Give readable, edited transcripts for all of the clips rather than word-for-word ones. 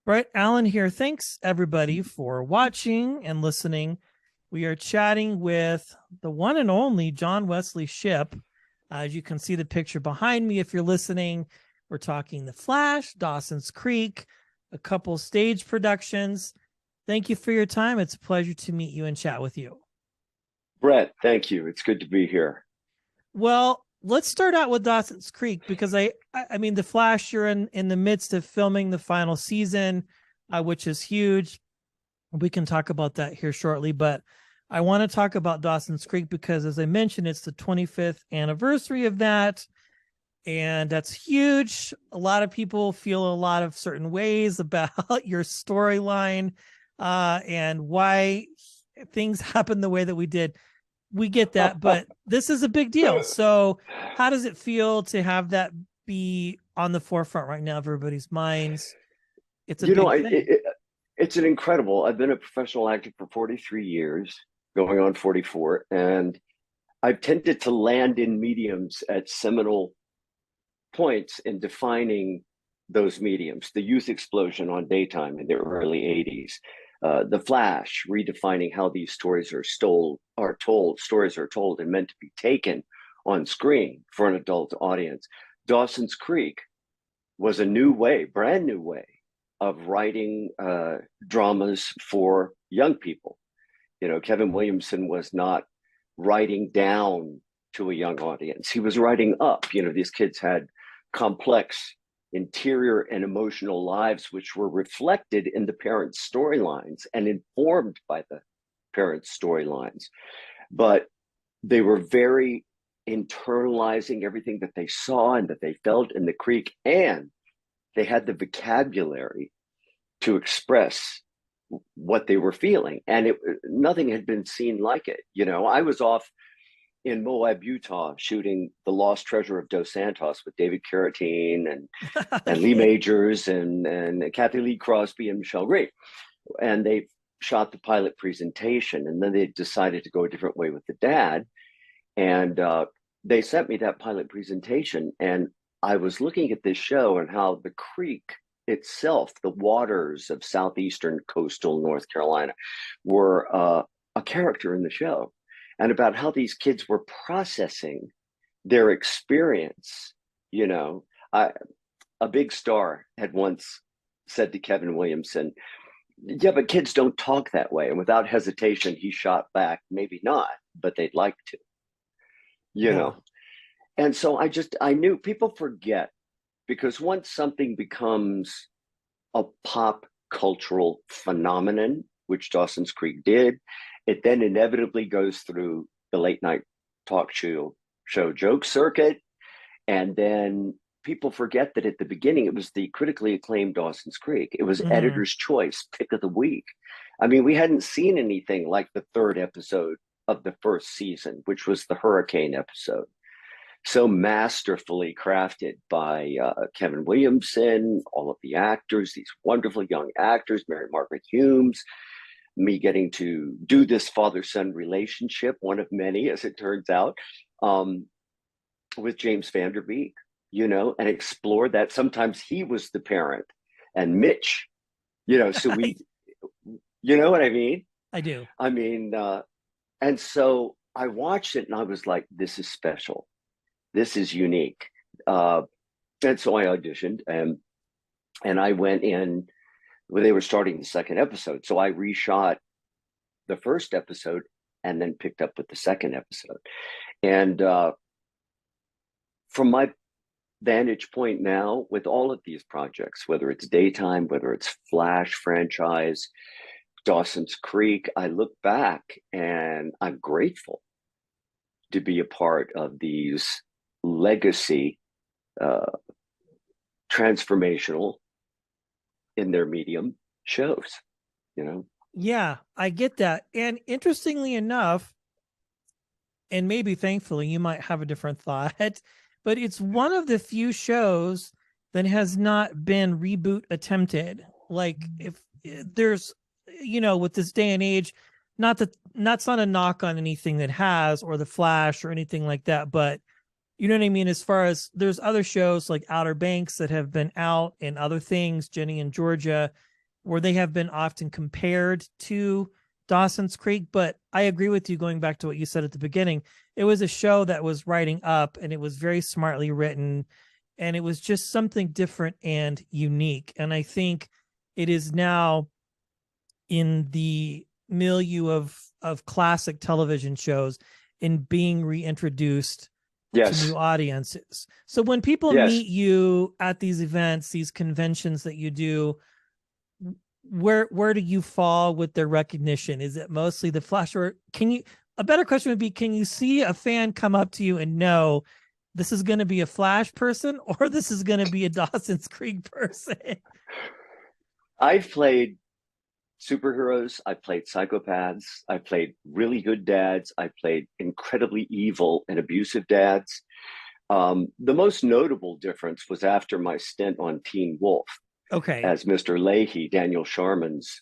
Brett Allen here. Thanks everybody for watching and listening. We are chatting with the one and only John Wesley Shipp. As you can see the picture behind me, if you're listening, we're talking The Flash, Dawson's Creek, a couple stage productions. Thank you for your time. It's a pleasure to meet you and chat with you. Brett, thank you. It's good to be here. Well, let's start out with Dawson's Creek because I mean, The Flash, you're in the midst of filming the final season, which is huge. We can talk about that here shortly, but I want to talk about Dawson's Creek because, as I mentioned, it's the 25th anniversary of that, and that's huge. A lot of people feel a lot of certain ways about your storyline and why things happen the way that we did. We get that, but this is a big deal. So how does it feel to have that be on the forefront right now of everybody's minds? It's a big thing. It's an incredible. I've been a professional actor for 43 years, going on 44, and I've tended to land in mediums at seminal points in defining those mediums. The youth explosion on daytime in the early 80s, The Flash, redefining how these stories are told, stories are told and meant to be taken on screen for an adult audience. Dawson's Creek was a new way, brand new way of writing dramas for young people. You know, Kevin Williamson was not writing down to a young audience. He was writing up. You know, these kids had complex interior and emotional lives, which were reflected in the parents' storylines and informed by the parents' storylines. But they were very internalizing everything that they saw and that they felt in the creek, and they had the vocabulary to express what they were feeling, and nothing had been seen like it. You know, I was off in Moab, Utah, shooting The Lost Treasure of Dos Santos with David Carradine and Lee Majors and Kathy Lee Crosby and Michelle Ray, and they shot the pilot presentation, and then they decided to go a different way with the dad, and they sent me that pilot presentation, and I was looking at this show and how the creek itself, the waters of southeastern coastal North Carolina, were a character in the show, and about how these kids were processing their experience. You know, a big star had once said to Kevin Williamson, "Yeah, but kids don't talk that way." And without hesitation, he shot back, "Maybe not, but they'd like to." You know, and so I knew people forget, because once something becomes a pop cultural phenomenon, which Dawson's Creek did, it then inevitably goes through the late night talk show joke circuit. And then people forget that at the beginning, it was the critically acclaimed Dawson's Creek. It was editor's choice, pick of the week. I mean, we hadn't seen anything like the third episode of the first season, which was the hurricane episode, so masterfully crafted by Kevin Williamson, all of the actors, these wonderful young actors, Mary Margaret Humes, me getting to do this father-son relationship, one of many, as it turns out, with James Van Der Beek, you know, and explore that. Sometimes he was the parent and Mitch, you know, so we, you know what I mean? I do. I mean, and so I watched it and I was like, this is special. This is unique. And so I auditioned, and I went in when they were starting the second episode. So I reshot the first episode and then picked up with the second episode. And from my vantage point now, with all of these projects, whether it's daytime, whether it's Flash franchise, Dawson's Creek, I look back and I'm grateful to be a part of these legacy, transformational in their medium shows, you know? Yeah, I get that. And interestingly enough, and maybe thankfully you might have a different thought, but it's one of the few shows that has not been reboot attempted. Like, if there's, you know, with this day and age, that's not a knock on anything that has, or The Flash or anything like that, but you know what I mean? As far as there's other shows like Outer Banks that have been out, and other things, Jenny and Georgia, where they have been often compared to Dawson's Creek. But I agree with you, going back to what you said at the beginning. It was a show that was writing up, and it was very smartly written, and it was just something different and unique. And I think it is now in the milieu of classic television shows in being reintroduced to Yes. new audiences. So when people Yes. meet you at these events, these conventions that you do, where do you fall with their recognition? Is it mostly the Flash, or a better question would be, can you see a fan come up to you and know this is going to be a Flash person or this is going to be a Dawson's Creek person? I've played superheroes. I played psychopaths. I played really good dads. I played incredibly evil and abusive dads. The most notable difference was after my stint on Teen Wolf. Okay. As Mr. Leahy, Daniel Sharman's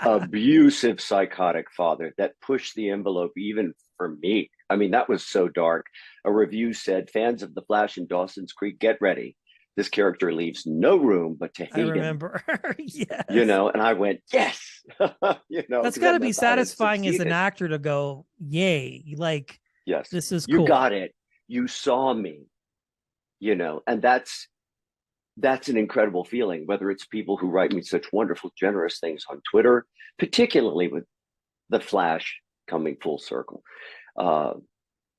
abusive, psychotic father that pushed the envelope even for me. I mean, that was so dark. A review said, fans of The Flash and Dawson's Creek, get ready. This character leaves no room but to hate him. I remember. Yes. You know, and I went, yes. You know, that's got to be satisfying as an actor to go, yay. Like, yes, this is cool. You got it. You saw me, you know, and that's an incredible feeling, whether it's people who write me such wonderful, generous things on Twitter, particularly with The Flash coming full circle, to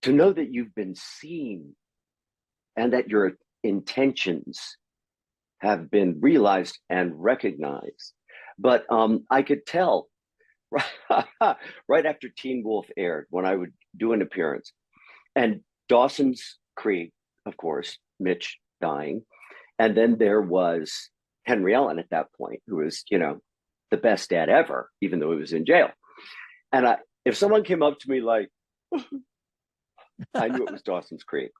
know that you've been seen and that your intentions have been realized and recognized. But I could tell right after Teen Wolf aired, when I would do an appearance, and Dawson's Creek, of course, Mitch dying, and then there was Henry Ellen at that point, who was, you know, the best dad ever, even though he was in jail. And if someone came up to me like, I knew it was Dawson's Creek.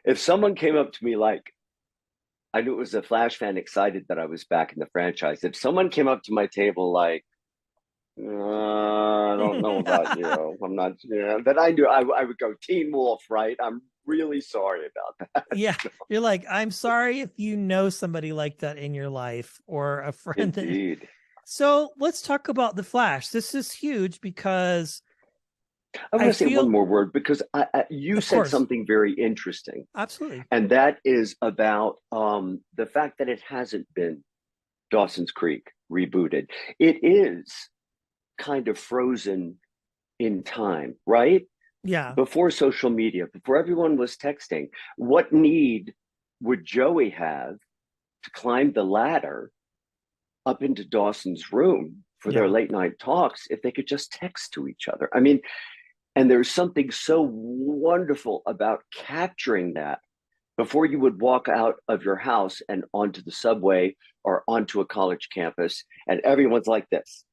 If someone came up to me like, I knew it was a Flash fan excited that I was back in the franchise. If someone came up to my table like, I don't know about you, I'm not, you know, then I knew I would go Teen Wolf, right? I'm really sorry about that. Yeah. You're like, I'm sorry if you know somebody like that in your life or a friend. Indeed. So let's talk about The Flash. This is huge because I want to say one more word, because you said something very interesting. Absolutely. And that is about the fact that it hasn't been Dawson's Creek rebooted. It is kind of frozen in time, right? Yeah. Before social media, before everyone was texting, what need would Joey have to climb the ladder up into Dawson's room for their late night talks if they could just text to each other? I mean, and there's something so wonderful about capturing that before you would walk out of your house and onto the subway or onto a college campus, and everyone's like this.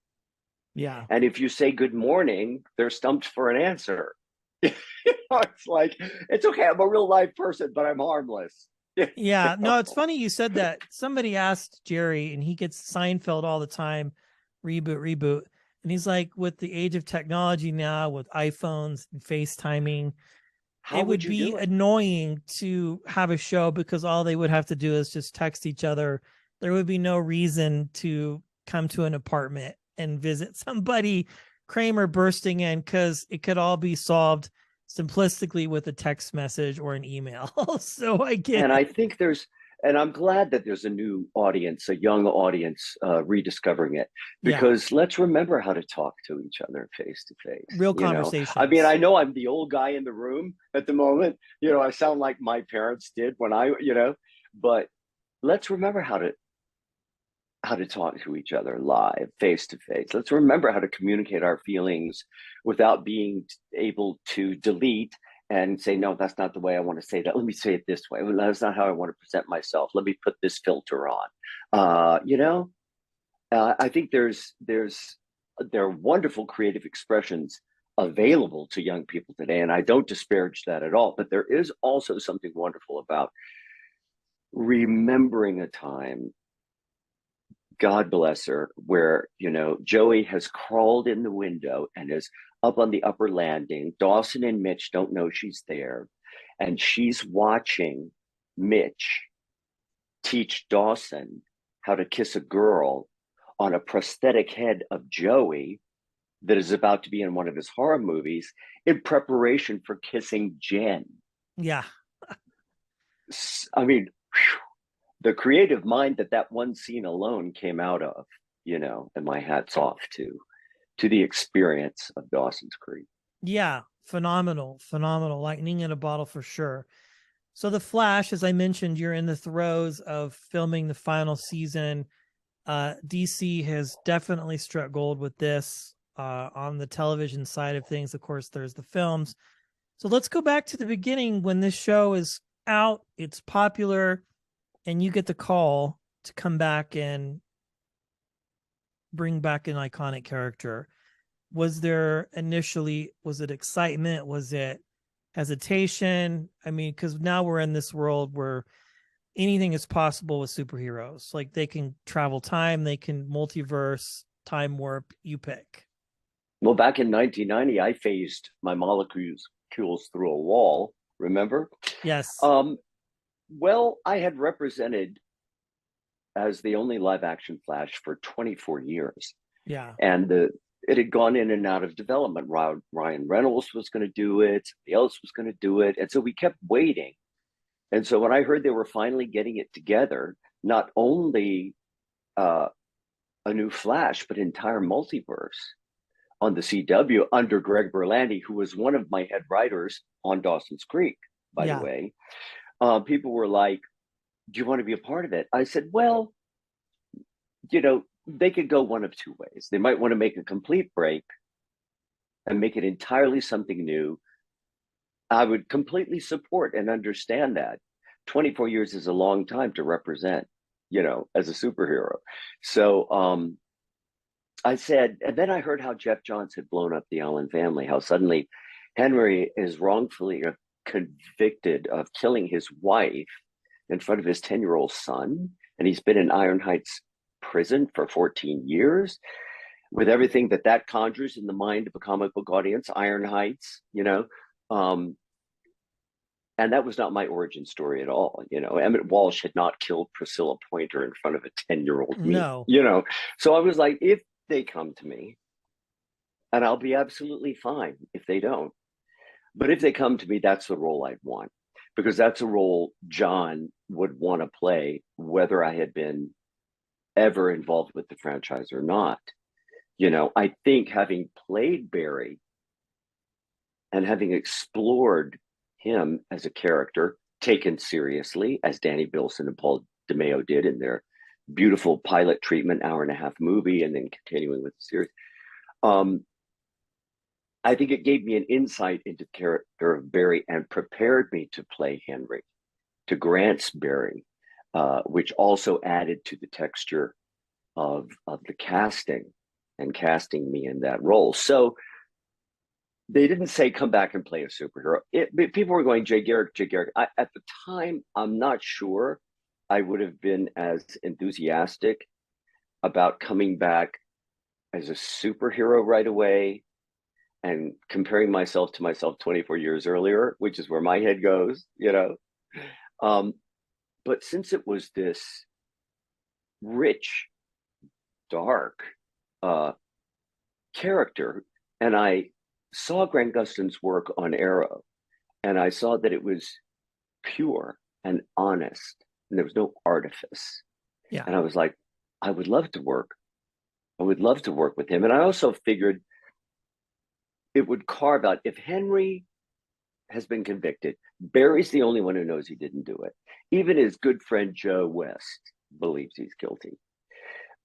Yeah. And if you say good morning, they're stumped for an answer. It's like, it's okay, I'm a real life person, but I'm harmless. Yeah. No, it's funny you said that. Somebody asked Jerry, and he gets Seinfeld all the time, reboot. And he's like, with the age of technology now, with iPhones and FaceTiming, it would be annoying to have a show because all they would have to do is just text each other. There would be no reason to come to an apartment and visit somebody, Kramer bursting in, because it could all be solved simplistically with a text message or an email. So I get And I think and I'm glad that there's a new audience, a young audience, rediscovering it, because let's remember how to talk to each other face to face. Real conversations. I mean, I know I'm the old guy in the room at the moment. You know, I sound like my parents did when but let's remember how to talk to each other live, face to face. Let's remember how to communicate our feelings without being able to delete and say, no, that's not the way I want to say that. Let me say it this way. Well, that's not how I want to present myself. Let me put this filter on. I think there are wonderful creative expressions available to young people today, and I don't disparage that at all. But there is also something wonderful about remembering a time, God bless her, where, Joey has crawled in the window and is up on the upper landing. Dawson and Mitch don't know she's there. And she's watching Mitch teach Dawson how to kiss a girl on a prosthetic head of Joey that is about to be in one of his horror movies in preparation for kissing Jen. Yeah. I mean, whew, the creative mind that one scene alone came out of, and my hat's off to the experience of Dawson's Creek. Yeah. Phenomenal. Phenomenal. Lightning in a bottle for sure. So The Flash, as I mentioned, you're in the throes of filming the final season. DC has definitely struck gold with this. On the television side of things, of course, there's the films. So let's go back to the beginning when this show is out, it's popular, and you get the call to come back and bring back an iconic character. Was it excitement? Was it hesitation? I mean, because now we're in this world where anything is possible with superheroes. Like they can travel time, they can multiverse, time warp, you pick. Well, back in 1990, I phased my molecules through a wall. Remember? Yes. Well, I had represented as the only live action Flash for 24 years. Yeah. And it had gone in and out of development. Ryan Reynolds was going to do it, somebody else was going to do it. And so we kept waiting. And so when I heard they were finally getting it together, not only a new Flash, but entire multiverse on the CW under Greg Berlanti, who was one of my head writers on Dawson's Creek, by the way, people were like, do you want to be a part of it? I said, well, they could go one of two ways. They might want to make a complete break and make it entirely something new. I would completely support and understand that. 24 years is a long time to represent, as a superhero. So I said, and then I heard how Jeff Johns had blown up the Allen family, how suddenly Henry is wrongfully convicted of killing his wife in front of his 10-year-old son. And he's been in Iron Heights prison for 14 years with everything that conjures in the mind of a comic book audience, Iron Heights, and that was not my origin story at all. Emmett Walsh had not killed Priscilla Pointer in front of a 10-year-old me, No. So I was like, if they come to me, and I'll be absolutely fine if they don't. But if they come to me, that's the role I'd want, because that's a role John would want to play, whether I had been ever involved with the franchise or not. I think having played Barry and having explored him as a character taken seriously, as Danny Bilson and Paul DeMeo did in their beautiful pilot treatment, 1.5-hour movie, and then continuing with the series. I think it gave me an insight into the character of Barry and prepared me to play Henry, to Grant's Barry, which also added to the texture of the casting and casting me in that role. So they didn't say come back and play a superhero. People were going, Jay Garrick. At the time, I'm not sure I would have been as enthusiastic about coming back as a superhero right away and comparing myself to myself 24 years earlier, which is where my head goes, But since it was this rich, dark character, and I saw Grant Gustin's work on Arrow, and I saw that it was pure and honest, and there was no artifice. Yeah. And I was like, I would love to work with him. And I also figured it would carve out, if Henry has been convicted, Barry's the only one who knows he didn't do it. Even his good friend Joe West believes he's guilty.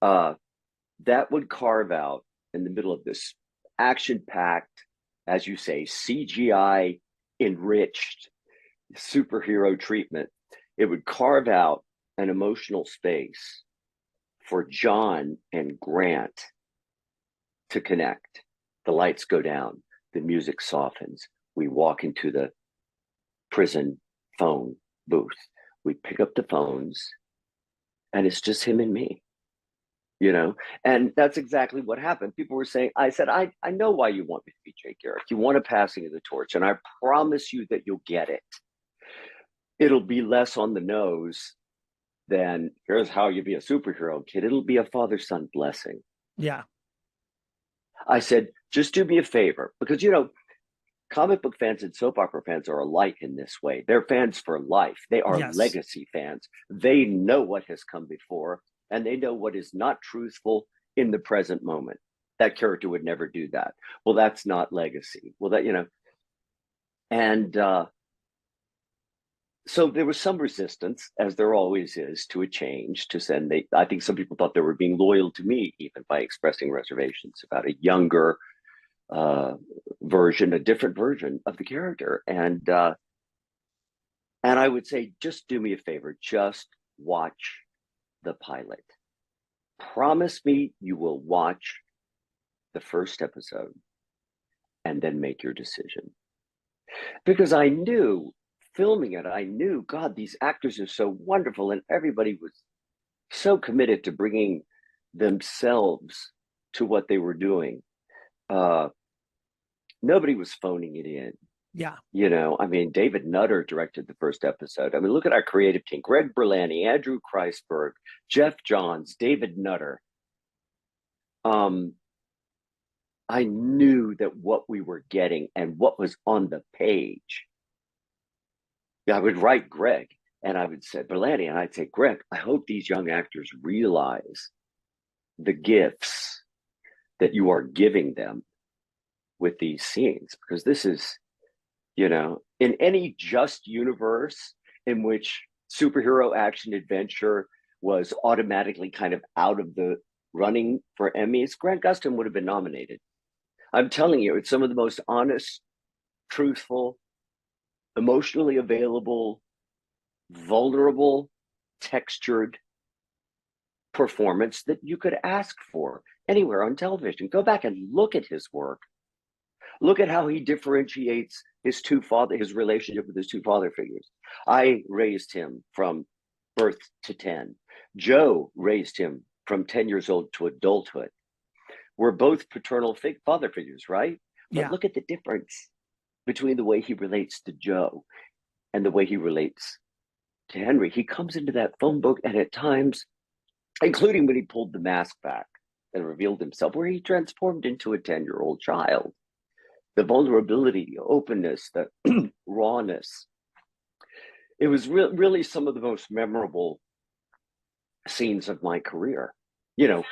That would carve out, in the middle of this action-packed, as you say, CGI enriched superhero treatment, it would carve out an emotional space for John and Grant to connect. The lights go down, the music softens, we walk into the prison phone booth, we pick up the phones, and it's just him and me. And that's exactly what happened. People were saying, I said, I know why you want me to be Jay Garrick. You want a passing of the torch, and I promise you that you'll get it. It'll be less on the nose than here's how you be a superhero, kid. It'll be a father-son blessing. Yeah. I said, just do me a favor, because comic book fans and soap opera fans are alike in this way. They're fans for life. They are Yes. legacy fans. They know what has come before, and they know what is not truthful in the present moment. That character would never do that. Well, that's not legacy. Well, and so there was some resistance, as there always is, to a change. I think some people thought they were being loyal to me, even by expressing reservations about a younger version, a different version of the character. And I would say, just do me a favor, just watch the pilot. Promise me you will watch the first episode and then make your decision. Because I knew, filming it, God, these actors are so wonderful, and everybody was so committed to bringing themselves to what they were doing. Nobody was phoning it in. Yeah. David Nutter directed the first episode. Look at our creative team: Greg Berlanti, Andrew Kreisberg, Jeff Johns, David Nutter. I knew that what we were getting and what was on the page. I would write Greg and I would say Berlanti, and I'd say, Greg, I hope these young actors realize the gifts that you are giving them with these scenes, because this is, in any just universe in which superhero action adventure was automatically kind of out of the running for Emmys, Grant Gustin would have been nominated. I'm telling you, it's some of the most honest, truthful, emotionally available, vulnerable, textured performance that you could ask for anywhere on television. Go back and look at his work. Look at how he differentiates his relationship with his two father figures. I raised him from birth to 10. Joe raised him from 10 years old to adulthood. We're both paternal father figures, right? But look at the difference between the way he relates to Joe and the way he relates to Henry. He comes into that phone book, and at times, including when he pulled the mask back and revealed himself, where he transformed into a 10-year-old child. The vulnerability, the openness, the rawness. It was really some of the most memorable scenes of my career. That's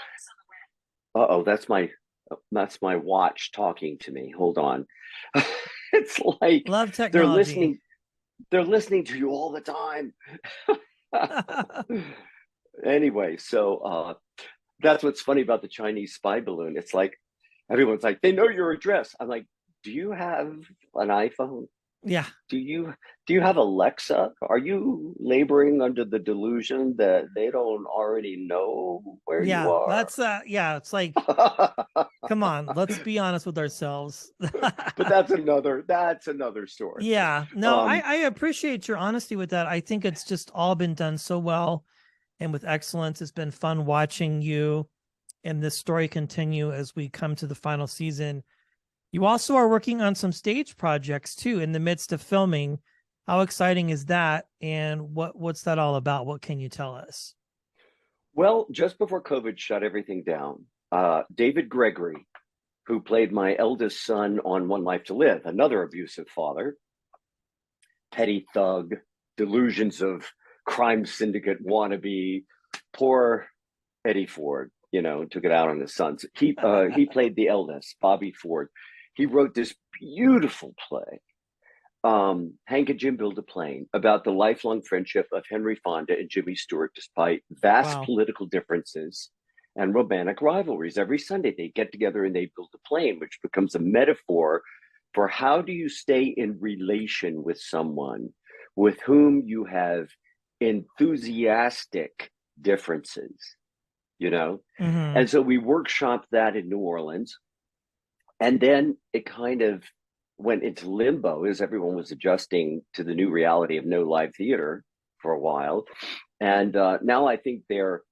my watch talking to me. Hold on. It's like love technology. They're listening to you all the time. Anyway, so that's what's funny about the Chinese spy balloon. It's like everyone's like, they know your address. I'm like, do you have an iPhone? Yeah. Do you have Alexa? Are you laboring under the delusion that they don't already know where you are? That's it's like, come on, let's be honest with ourselves. But that's another story. Yeah. No, I appreciate your honesty with that. I think it's just all been done so well and with excellence. It's been fun watching you and this story continue as we come to the final season. You also are working on some stage projects too in the midst of filming. How exciting is that? And what's that all about? What can you tell us? Well, just before COVID shut everything down, David Gregory, who played my eldest son on One Life to Live, another abusive father, petty thug, delusions of crime syndicate wannabe, poor Eddie Ford, took it out on his sons. He played the eldest, Bobby Ford. He wrote this beautiful play, Hank and Jim Build a Plane, about the lifelong friendship of Henry Fonda and Jimmy Stewart, despite vast political differences and romantic rivalries. Every Sunday they get together and they build a plane, which becomes a metaphor for how do you stay in relation with someone with whom you have enthusiastic differences, And so we workshopped that in New Orleans. And then it kind of went into limbo as everyone was adjusting to the new reality of no live theater for a while. And now I think they're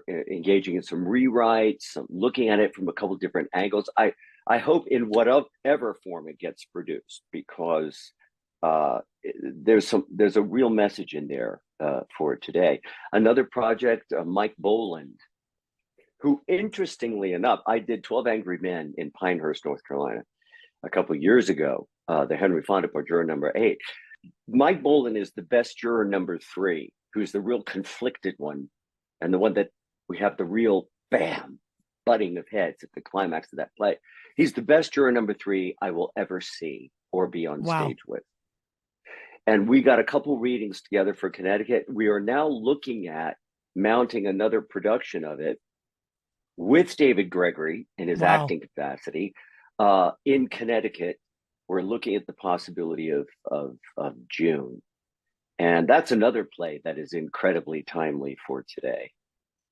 engaging in some rewrites, looking at it from a couple different angles. I hope in whatever form it gets produced, because there's a real message in there for today. Another project, Mike Boland, who, interestingly enough, I did 12 Angry Men in Pinehurst, North Carolina, a couple of years ago. The Henry Fonda part, juror number 8. Mike Boland is the best juror number 3, who's the real conflicted one, and the one that we have the real bam butting of heads at the climax of that play. He's the best juror number 3 I will ever see or be on stage with. And we got a couple readings together for Connecticut. We are now looking at mounting another production of it with David Gregory in his acting capacity in Connecticut. We're looking at the possibility of June. And that's another play that is incredibly timely for today.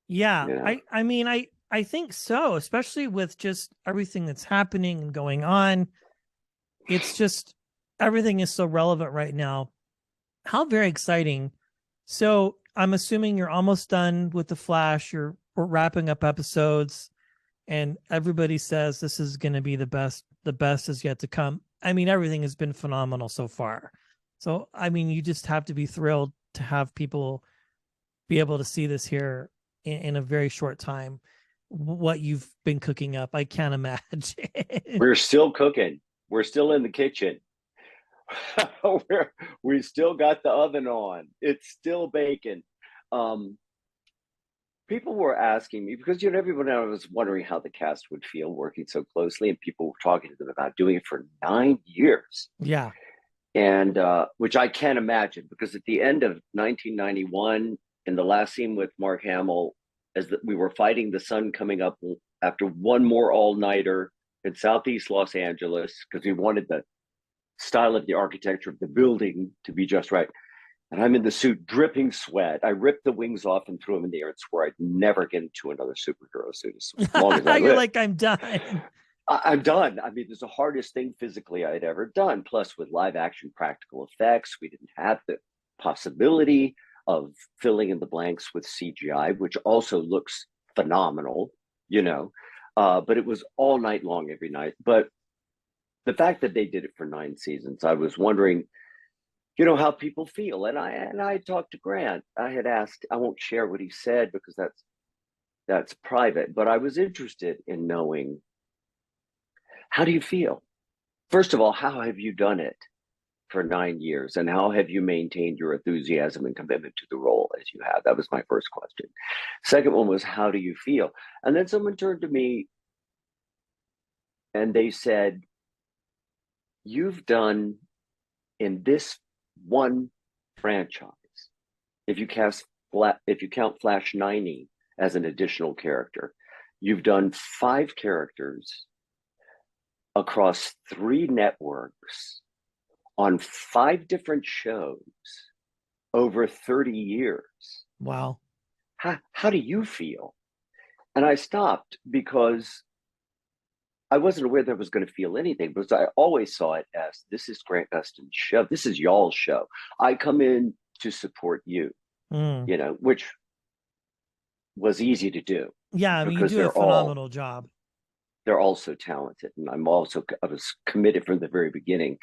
Yeah, you know? I mean, I think so, especially with just everything that's happening and going on. It's just, everything is so relevant right now. How very exciting. So I'm assuming you're almost done with The Flash. We're wrapping up episodes, and everybody says this is going to be the best. The best is yet to come. I mean, everything has been phenomenal so far. So, I mean, you just have to be thrilled to have people be able to see this here in a very short time. What you've been cooking up, I can't imagine. We're still cooking. We're still in the kitchen. We still got the oven on. It's still baking. People were asking me, because everyone was wondering how the cast would feel working so closely, and people were talking to them about doing it for 9 years. Yeah. And which I can't imagine, because at the end of 1991, in the last scene with Mark Hamill, we were fighting the sun coming up after one more all-nighter in Southeast Los Angeles, because we wanted the style of the architecture of the building to be just right. And I'm in the suit, dripping sweat. I ripped the wings off and threw them in the air and swore I'd never get into another superhero suit as long as I You're live. like, I'm done. I'm done. I mean, it's the hardest thing physically I'd ever done. Plus, with live action practical effects, we didn't have the possibility of filling in the blanks with CGI, which also looks phenomenal, but it was all night long every night. But the fact that they did it for 9 seasons, I was wondering, how people feel. And I talked to Grant. I had asked, I won't share what he said because that's private, but I was interested in knowing, how do you feel? First of all, how have you done it for 9 years? And how have you maintained your enthusiasm and commitment to the role as you have? That was my first question. Second one was, how do you feel? And then someone turned to me and they said, you've done in this one franchise, if you count Flash 90 as an additional character, you've done 5 characters across 3 networks on 5 different shows over 30 years. Wow. How do you feel? And I stopped because I wasn't aware that I was going to feel anything, because I always saw it as, this is Grant Gustin's show. This is y'all's show. I come in to support you, which was easy to do. Yeah, I mean, you do a phenomenal job. They're all so talented. And I was committed from the very beginning.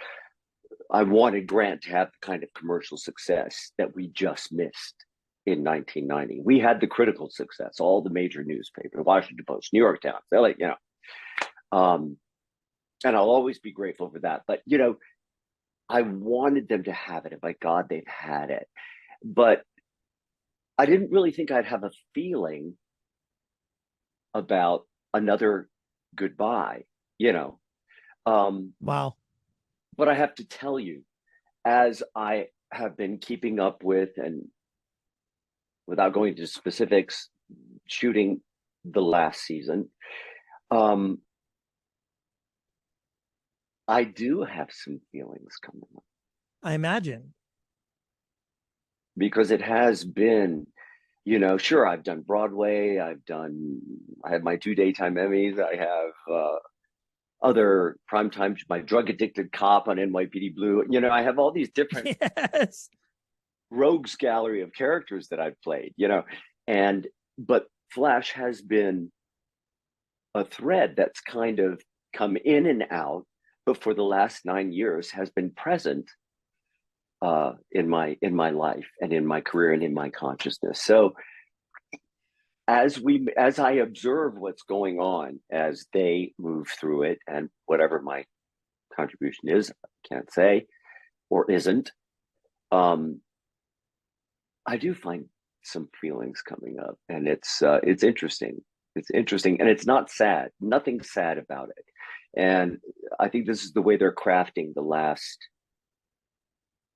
I wanted Grant to have the kind of commercial success that we just missed in 1990. We had the critical success, all the major newspapers, Washington Post, New York Times, LA, and I'll always be grateful for that. But, I wanted them to have it. And by God, they've had it. But I didn't really think I'd have a feeling about another goodbye, Wow. But I have to tell you, as I have been keeping up with, and without going into specifics, shooting the last season, I do have some feelings coming up. I imagine. Because it has been, sure, I've done Broadway. I had my 2 daytime Emmys. I have other primetime, my drug addicted cop on NYPD Blue. I have all these different rogues gallery of characters that I've played, but Flash has been a thread that's kind of come in and out, but for the last 9 years has been present in my life and in my career and in my consciousness. So as I observe what's going on as they move through it, and whatever my contribution is, I can't say or isn't, I do find some feelings coming up, and it's interesting. It's interesting, and it's not sad. Nothing sad about it. And I think this is the way they're crafting the last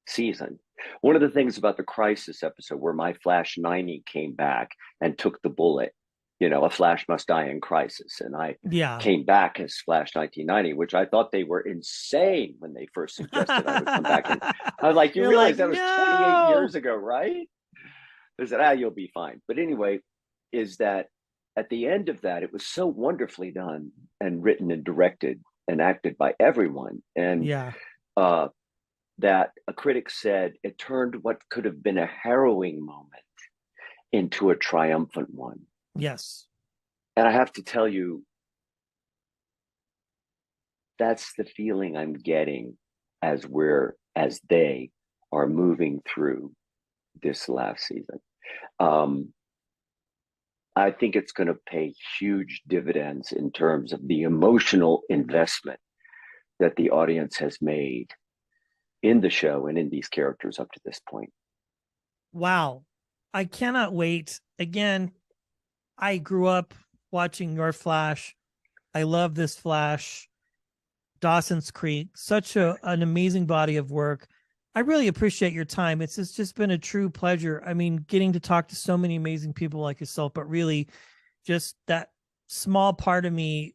season. One of the things about the Crisis episode where my Flash 90 came back and took the bullet, a Flash must die in crisis. And I came back as Flash 1990, which I thought they were insane when they first suggested I would come back. And I was like, you realize that was 28 years ago, right? They said, you'll be fine. But anyway, is that at the end of that, it was so wonderfully done and written and directed and acted by everyone. And that a critic said it turned what could have been a harrowing moment into a triumphant one. Yes. And I have to tell you, that's the feeling I'm getting as they are moving through this last season. I think it's going to pay huge dividends in terms of the emotional investment that the audience has made in the show and in these characters up to this point. Wow. I cannot wait. Again, I grew up watching your Flash. I love this Flash. Dawsons Creek, such an amazing body of work. I really appreciate your time. It's just been a true pleasure. I mean, getting to talk to so many amazing people like yourself, but really just that small part of me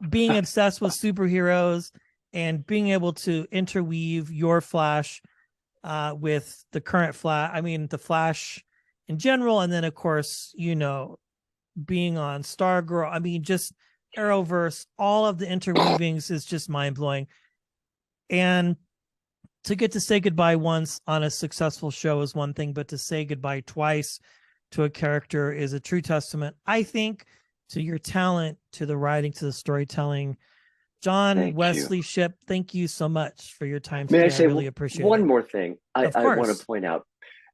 being obsessed with superheroes and being able to interweave your Flash with the current Flash. I mean, the Flash in general. And then, of course, being on Stargirl. I mean, just Arrowverse, all of the interweavings is just mind blowing. And to get to say goodbye once on a successful show is one thing, but to say goodbye twice to a character is a true testament, I think, to your talent, to the writing, to the storytelling. John Wesley Shipp, thank you so much for your time today. May I say really appreciate one it. more thing? I want to point out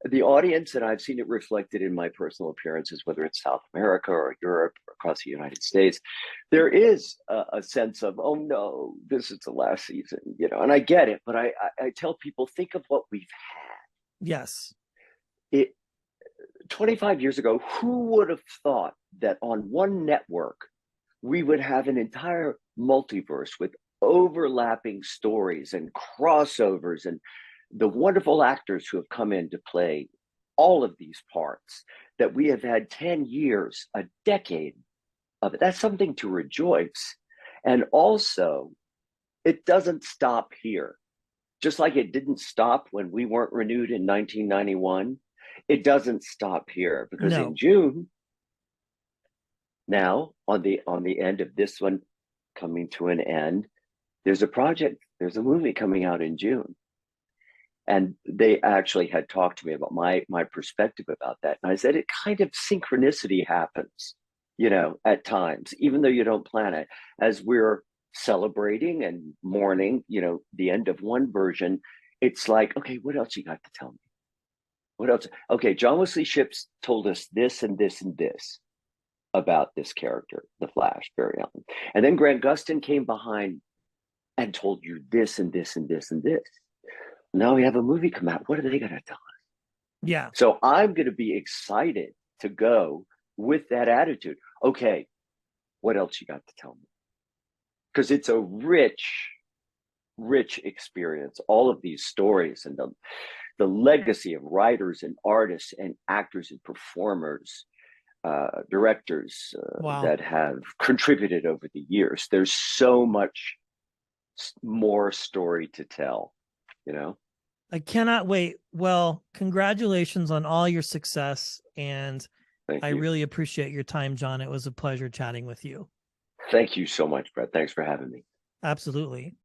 the audience, and I've seen it reflected in my personal appearances, whether it's South America or Europe or across the United States. There is a sense of, oh no, this is the last season, and I get it, but I tell people, think of what we've had. Yes. 25 years ago, who would have thought that on one network we would have an entire multiverse with overlapping stories and crossovers and the wonderful actors who have come in to play all of these parts, that we have had 10 years, a decade of it. That's something to rejoice. And also, it doesn't stop here. Just like it didn't stop when we weren't renewed in 1991, it doesn't stop here, because in June, now on the end of this one coming to an end, there's a movie coming out in June. And they actually had talked to me about my perspective about that. And I said, it kind of synchronicity happens, at times, even though you don't plan it. As we're celebrating and mourning, the end of one version, it's like, okay, what else you got to tell me? What else? Okay, John Wesley Shipp told us this and this and this about this character, the Flash, Barry Allen. And then Grant Gustin came behind and told you this and this and this and this. Now we have a movie come out. What are they going to tell us? Yeah. So I'm going to be excited to go with that attitude. Okay, what else you got to tell me? Because it's a rich, rich experience. All of these stories and the legacy of writers and artists and actors and performers, directors that have contributed over the years. There's so much more story to tell. I cannot wait. Well, congratulations on all your success. And I really appreciate your time, John. It was a pleasure chatting with you. Thank you so much, Brett. Thanks for having me. Absolutely.